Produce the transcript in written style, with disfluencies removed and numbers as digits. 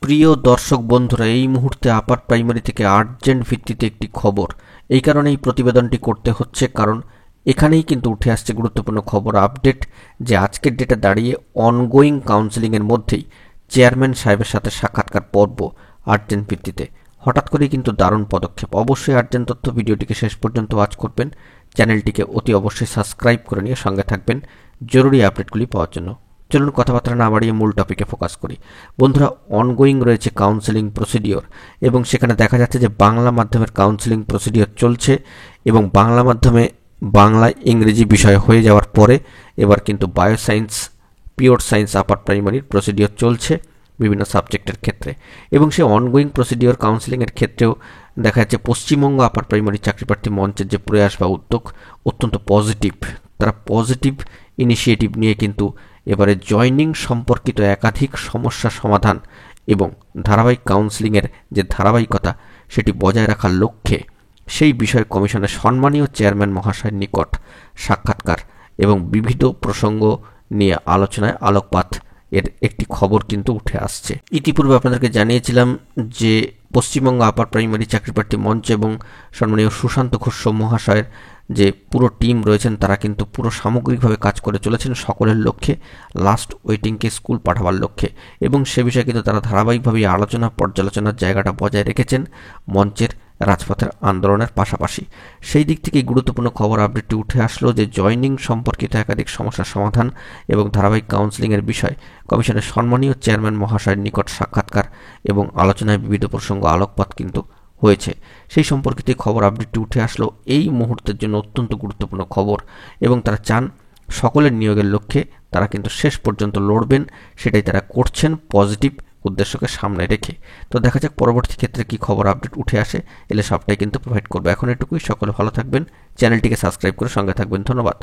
প্রিয় দর্শক বন্ধুরা, এই মুহূর্তে আপার প্রাইমারি থেকে আর্জেন্ট ভিত্তিতে একটি খবর। এই কারণে এই প্রতিবেদনটি করতে হচ্ছে, কারণ এখানেই কিন্তু উঠে আসছে গুরুত্বপূর্ণ খবর আপডেট যে আজকের ডেটে দাঁড়িয়ে অনগোয়িং কাউন্সেলিংয়ের মধ্যেই চেয়ারম্যান সাহেবের সাথে সাক্ষাৎকার পর্ব আর্জেন্ট ভিত্তিতে। হঠাৎ করেই কিন্তু দারুণ পদক্ষেপ। অবশ্যই আর্জেন্ট তথ্য ভিডিওটিকে শেষ পর্যন্ত ওয়াচ করবেন, চ্যানেলটিকে অতি অবশ্যই সাবস্ক্রাইব করে নিয়ে সঙ্গে থাকবেন জরুরি আপডেটগুলি পাওয়ার জন্য। চলুন কথাবার্তা না বাড়িয়ে মূল টপিকে ফোকাস করি। বন্ধুরা, অনগোয়িং রয়েছে কাউন্সেলিং প্রসিডিওর এবং সেখানে দেখা যাচ্ছে যে বাংলা মাধ্যমের কাউন্সেলিং প্রসিডিওর চলছে এবং বাংলা মাধ্যমে বাংলা ইংরেজি বিষয় হয়ে যাওয়ার পরে এবার কিন্তু বায়োসায়েন্স, পিওর সায়েন্স আপার প্রাইমারির প্রসিডিওর চলছে বিভিন্ন সাবজেক্টের ক্ষেত্রে। এবং সেই অনগোয়িং প্রসিডিওর কাউন্সেলিংয়ের ক্ষেত্রেও দেখা যাচ্ছে পশ্চিমবঙ্গ আপার প্রাইমারি চাকরিপ্রার্থী মঞ্চের যে প্রয়াস বা উদ্যোগ অত্যন্ত পজিটিভ। তারা পজিটিভ ইনিশিয়েটিভ নিয়ে কিন্তু এবারে জয়নিং সম্পর্কিত একাধিক সমস্যা সমাধান এবং ধারাবাহিক কাউন্সেলিংয়ের যে ধারাবাহিকতা সেটি বজায় রাখার লক্ষ্যে সেই বিষয় কমিশনের সম্মানীয় চেয়ারম্যান মহাশয়ের নিকট সাক্ষাৎকার এবং বিবিধ প্রসঙ্গ নিয়ে আলোচনায় আলোকপাত এর একটি খবর কিন্তু উঠে আসছে। ইতিপূর্বে আপনাদেরকে জানিয়েছিলাম যে পশ্চিমবঙ্গ আপার প্রাইমারি চাকরিপ্রার্থী মঞ্চ এবং সম্মানীয় সুশান্ত ঘোষ মহাশয়ের যে পুরো টিম রয়েছেন তারা কিন্তু পুরো সামগ্রিকভাবে কাজ করে চলেছেন সকলের লক্ষ্যে, লাস্ট ওয়েটিংকে স্কুল পাঠাবার লক্ষ্যে। এবং সে বিষয়ে কিন্তু তারা ধারাবাহিকভাবে আলোচনা পর্যালোচনার জায়গাটা বজায় রেখেছেন মঞ্চের রাজপথের আন্দোলনের পাশাপাশি। সেই দিক থেকে গুরুত্বপূর্ণ খবর আপডেটটি উঠে আসলো যে জয়নিং সম্পর্কিত একাধিক সমস্যার সমাধান এবং ধারাবাহিক কাউন্সেলিংয়ের বিষয় কমিশনের সম্মানীয় চেয়ারম্যান মহাশয়ের নিকট সাক্ষাৎকার এবং আলোচনায় বিবিধ প্রসঙ্গ আলোকপাত কিন্তু হয়েছে। সেই সম্পর্কিত খবর আপডেটটি উঠে আসলো এই মুহূর্তের জন্য অত্যন্ত গুরুত্বপূর্ণ খবর এবং তারা চান সকলের নিয়োগের লক্ষ্যে তারা কিন্তু শেষ পর্যন্ত লড়বেন, সেটাই তারা করছেন পজিটিভ উদ্দেশ্যকে সামনে রেখে। তো দেখা যাক পরবর্তী ক্ষেত্রে কি খবর আপডেট উঠে আসে, এলে সবটাই কিন্তু প্রোভাইড করবো। এখন এটুকুই, সকলে ভালো থাকবেন, চ্যানেলটিকে সাবস্ক্রাইব করে সঙ্গে থাকবেন। ধন্যবাদ।